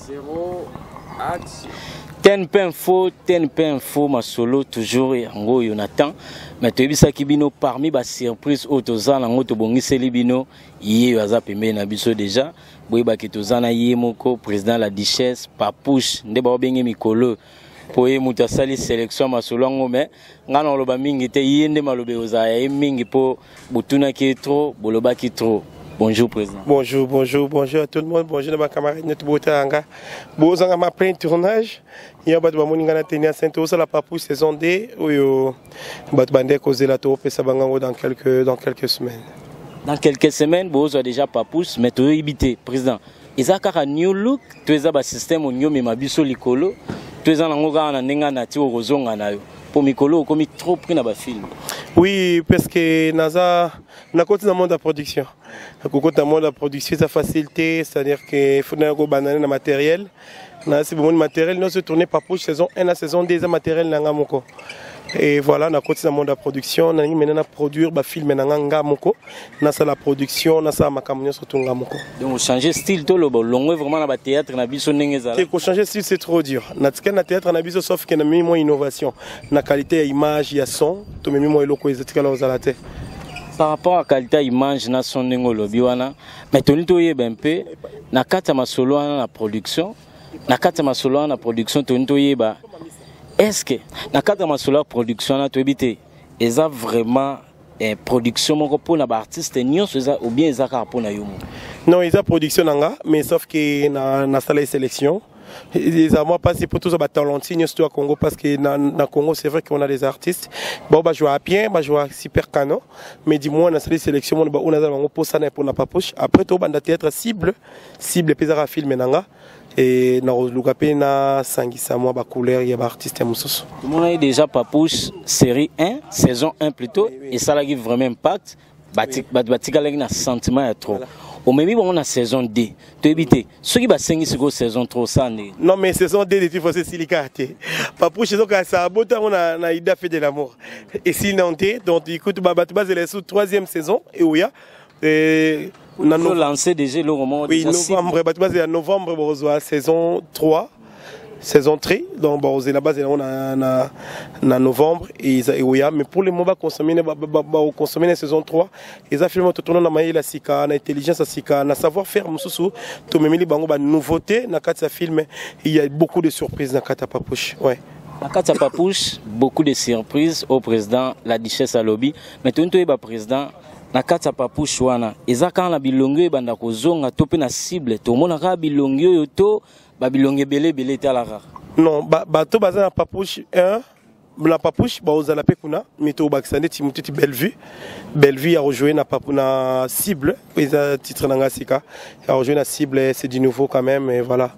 0 action. Ten info ma solo toujours yango Jonathan mais tu bisa kibino parmi ba surprise autoza na ngoto bongiseli bino yé aza pembe na biso déjà boy ba kitozana yé moko président la Duchesse Papouche nde ba bengi mikolo poye muta sali sélection ma solo ngome ngana loba mingi te yende malobe oza ya mingi po butuna ki trop boloba ki trop. Bonjour président. Bonjour à tout le monde. Bonjour à ma camarade Netbotanga. Bonjour à ma plein tournage. Il y a battu mon ingana tenir Saint-Ours la Papouche saison D où battu bandé causer la tour et ça va dans quelques semaines. Dans quelques semaines, vous avez déjà Papouche mais tu es habité président. Isaka a new look, tu es un système au new mais ma biso likolo, tu es un angoga na nenga na ti orozonga na yo. Pour Mikolo, comme trop pris dans le film. Oui, parce que Naza, on a continué dans le monde de la production. Dans le monde de la production, ça facilité, c'est-à-dire qu'il faut un banane dans le matériel. C'est bon matériel, nous se tourner par poche saison 1 à saison 2 matériel dans Moko. Et voilà, on a continué dans le monde de la production, on a maintenant produire des films dans Moko. On a la production, on a ma camion sur tout Moko. Donc, changer style, tout le long vraiment dans le théâtre, on a vu son nengezala. Changer style, c'est trop dur. Dans le théâtre, on a vu sauf qu'il y a mis moins innovation. La qualité d'image, il y a son, tout le monde est loco, ils par rapport à la qualité d'image, na son nengolobi wana, mais tu n'es pas un peu, na kata ma solo na production, na kata ma solo na production, tu n'es pas. Est-ce que na kata ma solo production na tu habite, ils ont vraiment production mon pour na artiste nion ou bien ils ont pour na yomo. Non, ils ont production nanga, mais sauf que na salle de sélection. Ils ont passé pour tous les talentines au Congo parce que dans le Congo c'est vrai qu'on a des artistes. Bon bah jouer à bien, bah jouer super canon, mais dis-moi on a sélectionné sélection on a un pour ça pour la Papouche. Après tout bande théâtre cible pesara film nanga et na rozlukapé na sangisa moi ba couleur il y a artiste mususu. Tout le monde a déjà Papouche série 1, saison 1 plutôt et ça a vraiment impact. Batika lagi na sentiment ya trop. Au même moment, on a saison 2. Tu évites. Ceux qui va signer sur saison 3, ça n'est. Non, mais saison 2, il faut se silicater. Papouche, donc, ça a beau temps, on a Ida fait de l'amour. Et si non, donc, écoute, c'est la troisième saison. Et où il y a. On a lancé déjà le roman. Oui, novembre, on reçoit saison 3. Saison 3, donc bon, c'est la base on a novembre et oui, mais pour le moment consommer la saison 3, ils ont filmé tout le monde na la sika, na intelligence sika, na savoir faire mususu, to memeli bango ba nouveauté na kata film, il y a beaucoup de surprises na kata Papouche. Ouais. Na kata Papouche, beaucoup de surprises au président la Duchesse Alobi, mais tout le président na kata Papouche wana, ezaka na bilongo e banda kozonga to pe na cible, to mona ka bilongo yo to Babilongue belé talara. Non, bato baza na Papouche 1, la Papouche ba ozala pe kuna, mito baksane Timothy Bellevue a rejoint na cible, ils a titre nanga sika, a rejoint na cible, c'est du nouveau quand même et voilà.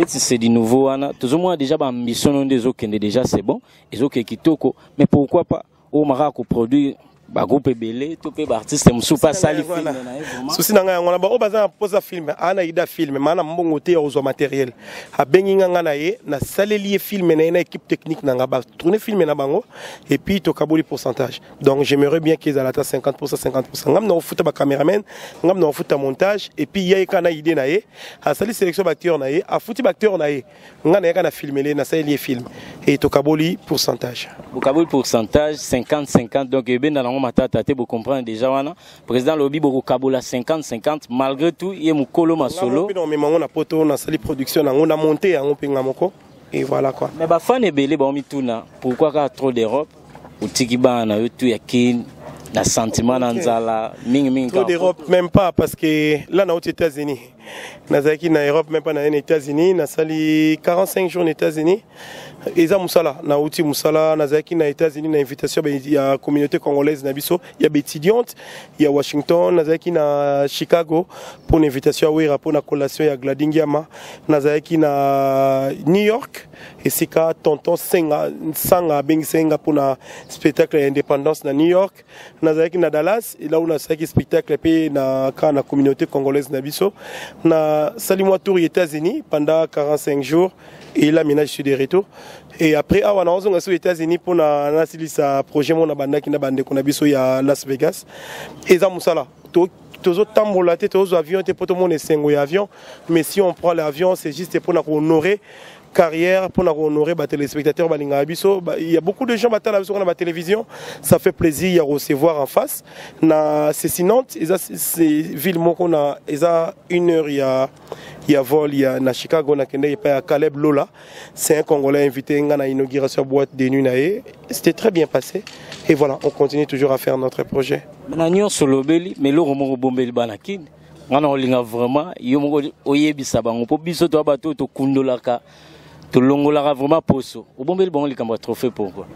C'est du nouveau ana, tout moins déjà ba ambition des autres déjà c'est bon, les autres kitoko, mais pourquoi pas au Maroc produire ba groupe belé to pe ba artiste musu pas sali film na vraiment souci nanga ngona ba o baza posa film ana ida film mana mbongo te ozo matériel a benginga ngana ye na saleli film na équipe technique nanga ba tourner film na bango et puis to kaboli pourcentage donc j'aimerais bien qu'ils aient la 50% ngam na futa ba cameraman ngam na futa montage et puis ya kana idée na ye a sali sélection acteur na ye a futi acteur na ye ngana ya kana filmer na saleli film et to kaboli pourcentage 50-50 donc ben dans matata te vous comprenez déjà wana président lobby boko kabola 50-50 malgré tout il y a mukolo masolo non mais on a poto on a sali production on a monté en pinga moko et voilà quoi mais ba fan ebele ba mituna pourquoi ka trop d'Europe ou tikiba na yo tu yakin na sentiment na nzala mingi trop d'Europe même pas parce que là na aux États-Unis nazaki na Europe même pas na les États-Unis na sali 45 jours aux États-Unis Eza Moussala, na outi Moussala, nazaki na États-Unis na invitation il y a communauté congolaise na biso, il y a étudiante, il y a Washington, nazaki na Chicago pour une invitation à pour na collation ya Gladingiama, nazaki na New York et c'est ka tonton Sanga Bing Senga pour na spectacle indépendance na New York, nazaki na Dallas et là où nazaki spectacle pe na ka na communauté congolaise na biso, na Salimwa Tour aux États-Unis pendant 45 jours. Et là, maintenant, je suis de retour. Et après, on a aux États-Unis pour un projet mon abandon qui n'a bandé qu'on a vu à Las Vegas. Et ça, Moussala, toujours tambola tête aux avions pour tout le monde est avion, mais si on prend l'avion c'est juste pour honorer carrière pour honorer les téléspectateurs. Il y a beaucoup de gens qui sont la télévision, ça fait plaisir de recevoir en face. C'est sinon, c'est ville il y a 1 heure, il y a vol, il y a à Chicago, il y a Caleb Lola, c'est un Congolais invité à l'inauguration boîte de nuit. C'était très bien passé et voilà, on continue toujours à faire notre projet. Maintenant, sur le Beli, mais le roman Bombeli Banakin, on a vraiment, il y a Oyebi Sabango, pour biso to abato to kundolaka. Tu l'ongolaka vraiment poso. Au bon, bon, il y a un trophée pourquoi?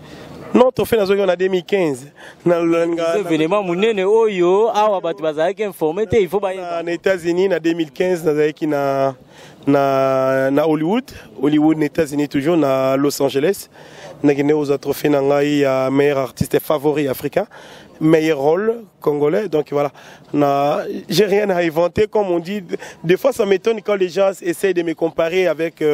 Non, trophée en 2015. Événement, mounene oyo, awa batu bazaki informé, il faut bailler. En États-Unis, en 2015, nazaki na Hollywood, aux États-Unis toujours, na Los Angeles. Nagene aux trophées nangai ya meilleur artiste favori africain, meilleur rôle congolais. Donc voilà, j'ai rien à inventer comme on dit. Des fois ça m'étonne quand les gens essayent de me comparer avec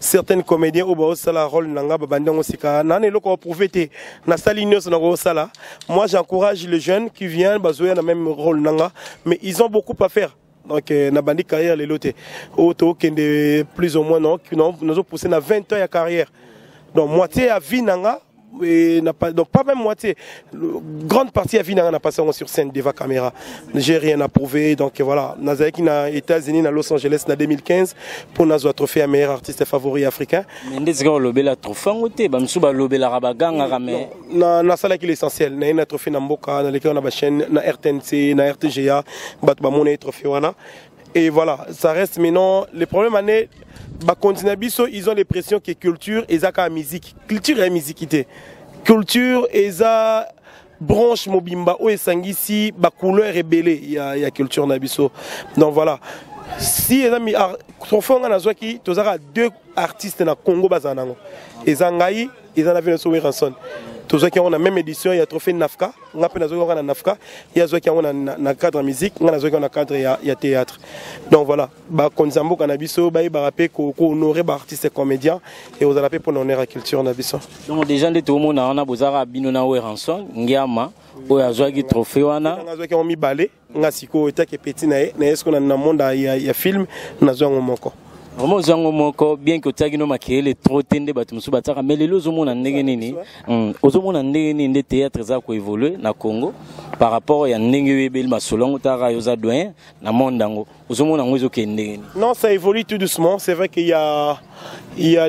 certains comédiens au bas la rôle nanga babandang osika. Nane loko prouvé na salinos na sala. Moi j'encourage les jeunes qui viennent bazoya na même rôle nanga, mais ils ont beaucoup à faire. Donc, na bandi carrière les lotés. Auto qui est plus ou moins non, nous avons poussé na 20 ans de carrière. Donc moitié à vie nanga, donc pas même moitié, grande partie à vie nanga n'a passé sur scène devant caméra. J'ai rien à prouver, donc voilà. Nazaki na États-Unis, à Los Angeles, en 2015, pour nous trophée à meilleur artiste favori africain. Mais est-ce qu'on lobé la trophée ou t'es, bamsouba lobé la rabaganga ramé. Na ça là qui est l'essentiel. Na une trophée na mboka, na lequel on a ma chaîne, na RTNC, na RTGA, bat ba mon trophée wana. Et voilà, ça reste maintenant. Le problème est ils ont l'impression que culture et la musique. Culture et musique. Culture et la branche mobimba ou sangisi, ba couleur et belé. Il y a culture nabiso. Donc voilà. Si les amis, tu as 2 artistes dans le Congo bazanango. Et Zangaï, ils en avaient une rançon. Tous ceux qui ont la même édition, il y a trophée Nafka, on a un Nafka, il y a ceux qui ont un cadre musique, il y a ceux qui ont un cadre théâtre. Donc voilà, quand nous avons Canabiso, il y a honorer les artistes et comédiens et vous allez pour honorer la culture Nabiso. Donc déjà, tout le monde a besoin de rançon, Ngiama, ou a joué trophée wana. On a ceux qui ont mis balai, on a siko eta qui petit na est-ce qu'on a un monde il y a film, on a joué un moko. Vraiment zango moko bien que tu no makele trop tende batumsu bataka mais les lozo mona ndenge nini ozomona ndenge nini théâtre za ko évoluer na Congo par rapport ya ndenge webel masolongo tara yoza doyen na mondango ozomona ngozo ke ndenge. Non, ça évolue tout doucement, c'est vrai qu'il y a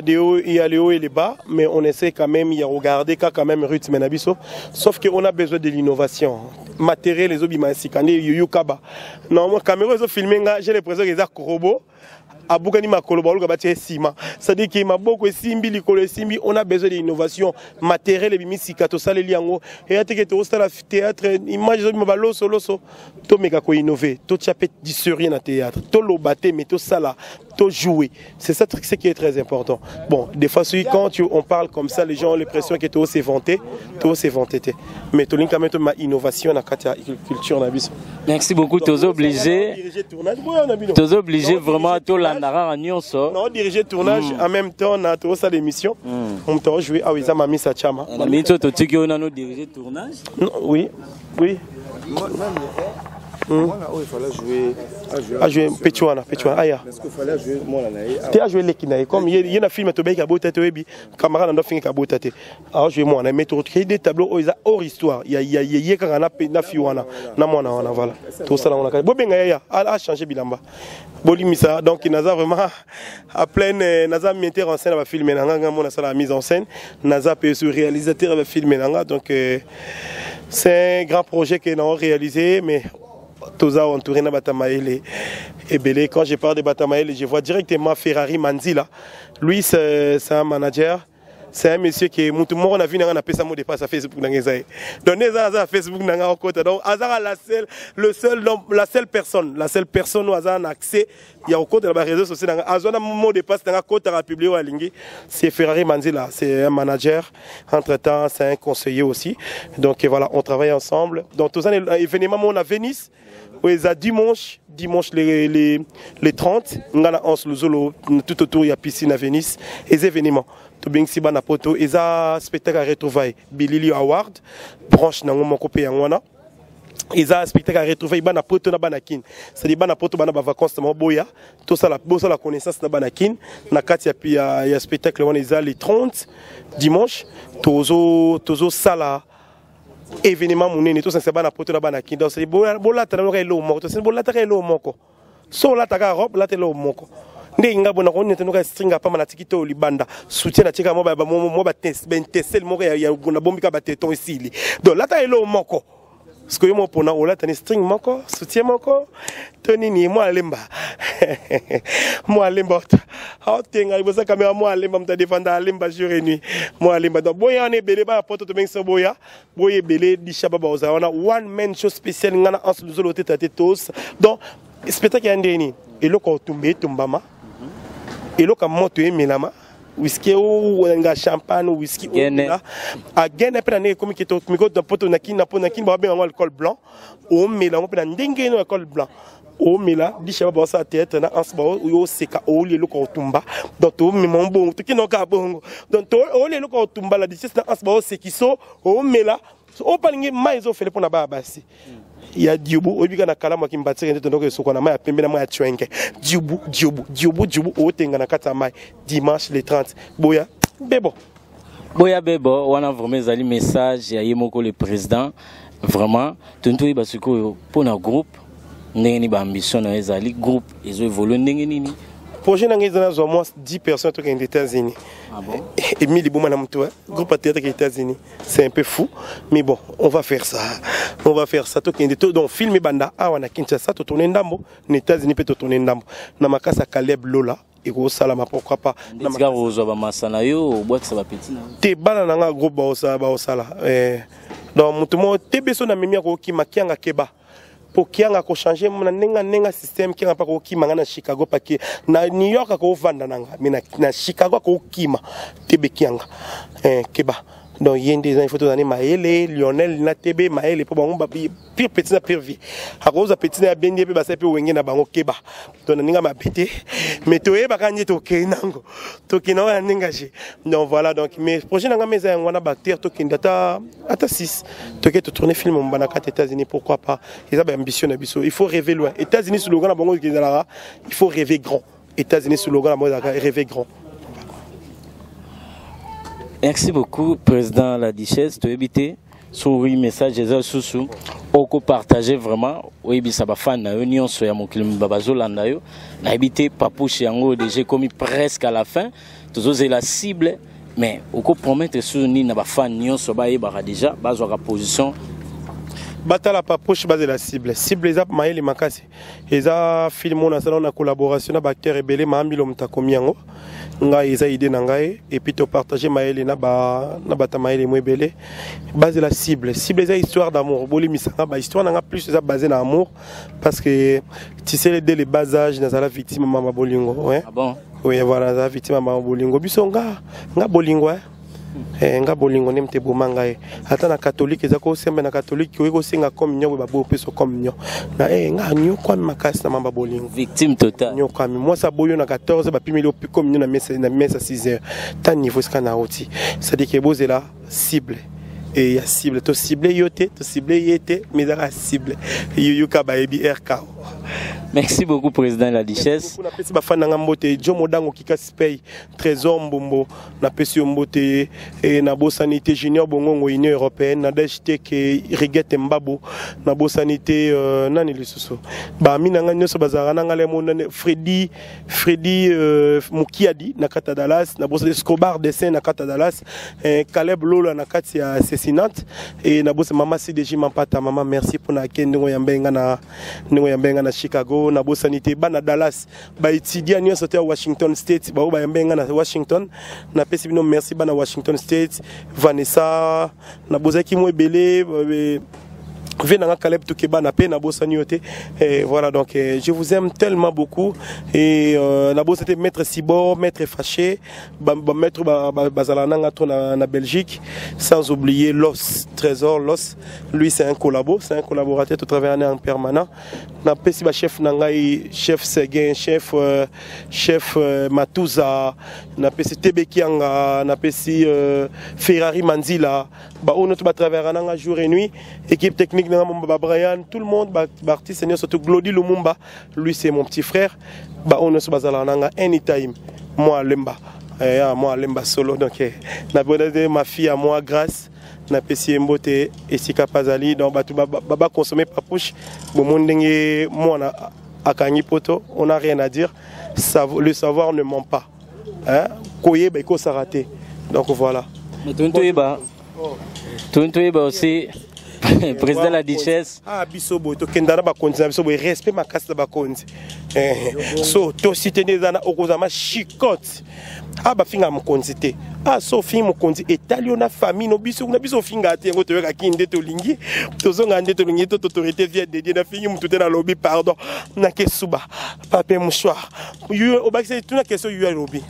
des hauts, il y a les hauts et les bas, mais on essaie quand même il y a regarder quand même Ruth Menabiso, sauf qu'on a besoin de l'innovation. Matériel les obima sikane yuyukaba. Non, moi caméra zo filmer j'ai l'impression que ça robot abukani makolo baluka batie sima, c'est-à-dire que maboko simbi likolo simbi, on a besoin d'innovation matériel et bimisika to sale liango et ateke to stala théâtre image zo mabalo solo so to meka ko innover to chapet discerner na théâtre to lobaté mais to sala to jouer, c'est ça ce qui est très important. Bon, des fois quand on parle comme ça les gens ont l'impression que to c'est vanté mais to link quand même ma innovation na culture na biso. Merci beaucoup, tous obligés vraiment à tout la. Non, diriger tournage en même temps, on a tout ça l'émission. On t'a joué à Wiza Mami Sachama. Mais tu as diriger tournage? Oui. Moi, il fallait jouer Pechuana. Aya. Parce qu'il fallait jouer moi là. Tu as joué l'équinaï. Comme il y a un film qui a beau tête, camarade n'a fini qu'à beau tête. Alors jouer moi, on a mis des tableaux hors histoire. Il y a quand on a fiwana. Na moi na voilà. Tout ça là on a. Bobenga ya a changé bilamba. Bolimisa donc il n'a vraiment à pleine naza metteur en scène va filmer nanga mon ça la mise en scène. Naza peut sur réalisateur va filmer nanga donc c'est un grand projet que nous avons réalisé mais tous a entouré na Batamaele et Belé. Quand je parle de Batamaele, je vois directement Ferrari Manzila. Lui, c'est un manager. C'est un monsieur qui est tout le monde a vu n'a pas sa mot de passe à Facebook dans les donc les à Facebook n'a côté donc Azara la seule personne où Azara a accès il y a au côté de la réseau social Azara mot de passe dans côté à publier à Lingi c'est Ferrari Manzila, c'est un manager entre-temps c'est un conseiller aussi donc voilà on travaille ensemble donc tous les événements on a Venise où ils a dimanche les 30 on a 11 le zolo tout autour il y a piscine à Venise les événements to bien si bana poto eza spectacle retrouvaille Bilili Award branche na ngoma kopé yangwana ils ont un spectacle à retrouver bana poto na banakin c'est-à-dire bana poto bana ba vacances na boya tout ça la connaissance na banakin na kati ya spectacle on ils ont les 30 dimanche tozo sala événement monene tout ça c'est bana poto na banakin donc c'est bola tana lo moko to c'est bola ta lo moko so la ta robe la te lo moko nde ngabo na konnete no ka stringa pa manatiki to libanda soutien na tika mo ba tesel mo ya na bombika ba teton isili donc la ta lo moko parce que moi pour na ola tani string moko soutien moko toni ni moi alemba moi alemba ha tenga ibosa kamera moi alemba mta défendre alemba jour et nuit moi alemba donc boya on est belé ba poto to benso boya belé di shababa oza on a one man show spécial ngana en sous l'autre tête tous donc spectacle ndeni eloko tumbe tumbama eloko moto emelama whisky ou nga champagne ou whisky ou a gene pe na ne komi keto miko do poto na kin ba be alcool blanc o mela on pe na ndenge no alcool blanc o mela di chaba ba sa tête na ansba o seka o le loko tumba donc to mi mon bon to kino ka bongo donc to o le loko tumba la di na ansba o sekiso o mela o palingi maizo fele pona ba basi ya diobu obika na kala mwa kimbatire ndeto ndoko soko na mai ya pembe na mai ya chwenge diobu o tenga na kata mai dimanche le 30 boya bebo wana vraiment ezali message ya yemoko le président vraiment tonto basuko pona groupe ndenge ni ba ambition na ezali groupe ezo évoluer ndenge nini projet na ngeza na moins 10 personnes to aux États-Unis. Ah bon? Et 1000 boma na mtu groupe à théâtre aux États-Unis. C'est un peu fou, mais bon, on va faire ça. On va faire ça to donc film banda awana Kinshasa to tourner ndambo, aux États-Unis peut to tourner ndambo. Na makasa Caleb Lola et go salama pourquoi pas. Na makasa ozo ba masana yo bois ça va petit na. Te bana nga groupe ba osala donc mutu mo te beso na mimia ko ki makianga keba. Pour qui a changé mon système qui a pas au kima na Chicago parce que na New York ko vanda nanga mais na Chicago ko kima tebe kianga keba donc il y a des photos d'année Maëlle Lionel na tebe Maëlle pour bon ba pire petit na pire vie à cause petit na bien be ba sa pe wenge na bango keba donc ninga ma pété mais to e ba kanje to kenango to kino engagé donc voilà donc mais projet nanga meza ngwana bactère to kindata ata 6 to ke to tourner film mbana kat États-Unis pourquoi pas ils ont ambition na biso il faut rêver loin États-Unis sous le grand bango il faut rêver grand États-Unis sous le grand rêver grand. Merci beaucoup, Président La Duchesse. Tu as évité souris message des sous oko partager vraiment oui ça va fan na union so ya mokili babazolanda yo na évité papouche yango déjà commis presque à la fin tous la cible mais oko promettre sur ni na ba fan nyonso ba yeba déjà bazwa position batala papouche base la cible les app maïli makasi eza film on a salon na collaboration na acteur ebele maambilo mtakomi yango nga eza idée na ngai et puis to partager maïli na bata maïli mwebele base la cible eza histoire d'amour boli misanga ba histoire na nga plus eza basé na amour parce que tu sais dès les bas âge na la victime mama bolingo ouais ah bon oui voilà la victime mama bolingo biso nga bolingo nga bolingo nemte bomanga ata na catholique ezako sembe na catholique ko singa communion ba bo peso communion na nga nyoko makasi na mamba bolingo victime totale nyoko moi ça boyo na 14 ba pimeli op communion na messe 6h ta niveau ska na oti ça dit que bozela cible et ya cible to cible yote to cible yete mais la cible yuka ba ebi RK. Merci beaucoup, Président La Duchesse. Merci beaucoup, Jomo Dango Kikaspey, Trésor Mbombo, Napesi Mbote, Nabo Sanité Junior Bongo, Union Européenne, Nadejte Rigette Mbabo, Nabo Sanité, Nani Lissoso. Minanga Nyoso Bazarana, Freddy Mukiadi, Nakata Dallas, Nabo Escobar Dessin, Nakata Dallas, Caleb Lola, Nakati assassinate, et Nabo Mama CDJ Mampata, Maman, merci pour la Kendo Yambenga na Chicago. Na bo sanité bana Dallas ba étudiant nyonso à Washington State ba ba yambenga na Washington na pesi bino merci bana Washington State Vanessa na bozaki mo ebele Venanga Caleb Tukeba na pe na bosanioté et voilà donc je vous aime tellement beaucoup et la bosse c'était maître Sibor maître Fâché maître Bazalananga na Belgique sans oublier Los Trésor Los lui c'est un collaborateur tout travailler en permanent na pesi ba chef nangai chef Seguin chef Matuza na pesi Tebekianga na pesi Ferrari Manzila on a travaillé jour et nuit, équipe technique Brian, tout le monde, artiste surtout Glody Lumumba, lui c'est mon petit frère, on a anytime, moi Lemba solo, donc ma fille à moi grâce, na pesi mbote et Sika Pazali, donc baba consommer papouche, moi na akanyi poto, on n'a rien à dire, le savoir ne ment pas, koye il faut s'arrêter, donc voilà. Tontoyeba aussi, président de la Duchesse. Ah, bisobo, to kendara ba konzi, bisobo respect ma casse ba konzi. So to sitene zana okozama chicote. Ah ba finga mo konzite. Ah so fin mo konzi etali ona famille no biso na biso finga ate ngo to weka kinde to lingi. To zonga nde to lingi to autorité vient de na fingi mu tuté na lobby pardon. Na kesuba. Papier mouchoir. Yo obakse tuna question yo lobby.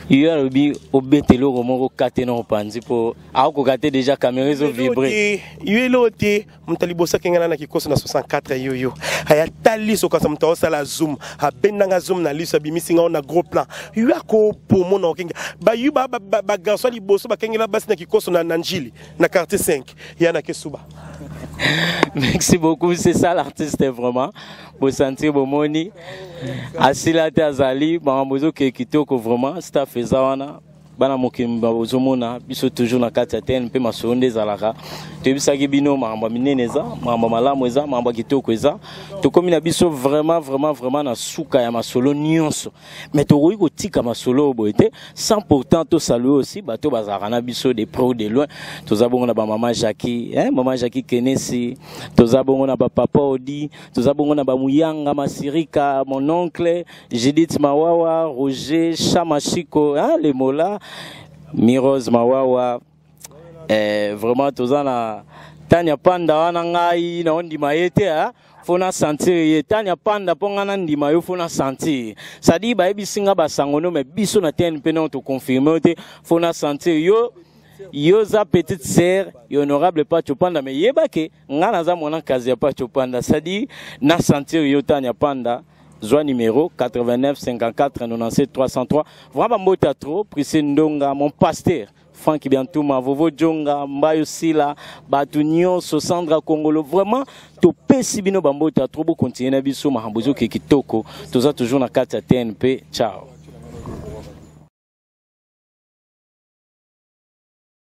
Yo lobby obetelo romoro kate no panzi po ako kate déjà caméra zo vibrer. Yo loté mtalibosa kengana na kikoso na 64 yo. Aya tali so kasa mtawo sala zoom. Ha benanga zoom na liso bimisinga na gros plan. Yo ako pomo na okenga. Ba yu ba garçon liboso ba kengela basi na kikoso na Nanjili na quartier 5. Ya na kesuba. Merci beaucoup, c'est ça l'artiste vraiment. Pour sentir bon moni. Asila Tazali, Bambozo Kekitoko vraiment, staff Ezawana. Bana mokimba ozomona biso toujours na kati ya TNP masonde zalaka tebisaki bino mamba mineneza mamba malamu eza mamba kitoko eza tokomi na biso vraiment na suka ya masolo nyonso mais tokoki kotika masolo boyete sans pourtant to saluer aussi bato bazalaka na biso de pro de loin tozabongo na ba mama Jackie mama Jackie Kenesi tozabongo na ba papa Odi tozabongo na ba Muyanga Masirika mon oncle Judith Mawawa Roger Chamachiko les mola Miroz Mawawa vraiment tozana Tanya Panda wana ngai na ondima yete fona sentir Tanya Panda ponga na ndima yo fona sentir ça dit ba ebisinga basangono mais biso na TNP non to confirmer te fona sentir yo za petite sœur honorable Pacho Panda mais yebake ngana za mwana kazi ya Pacho Panda ça dit na sentir yo Tanya Panda Joie numéro 89 54 97 303. Vraiment mota trop, Prissé Ndonga, mon pasteur, Franck Biantouma, Vovo Djonga, Mbayo Sila, Batunio, Sosandra Congolo. Vraiment, to pesi bino bambota trop, continuer na biso, mahambozo kikitoko. Toza toujours na 4 TNP. Ciao.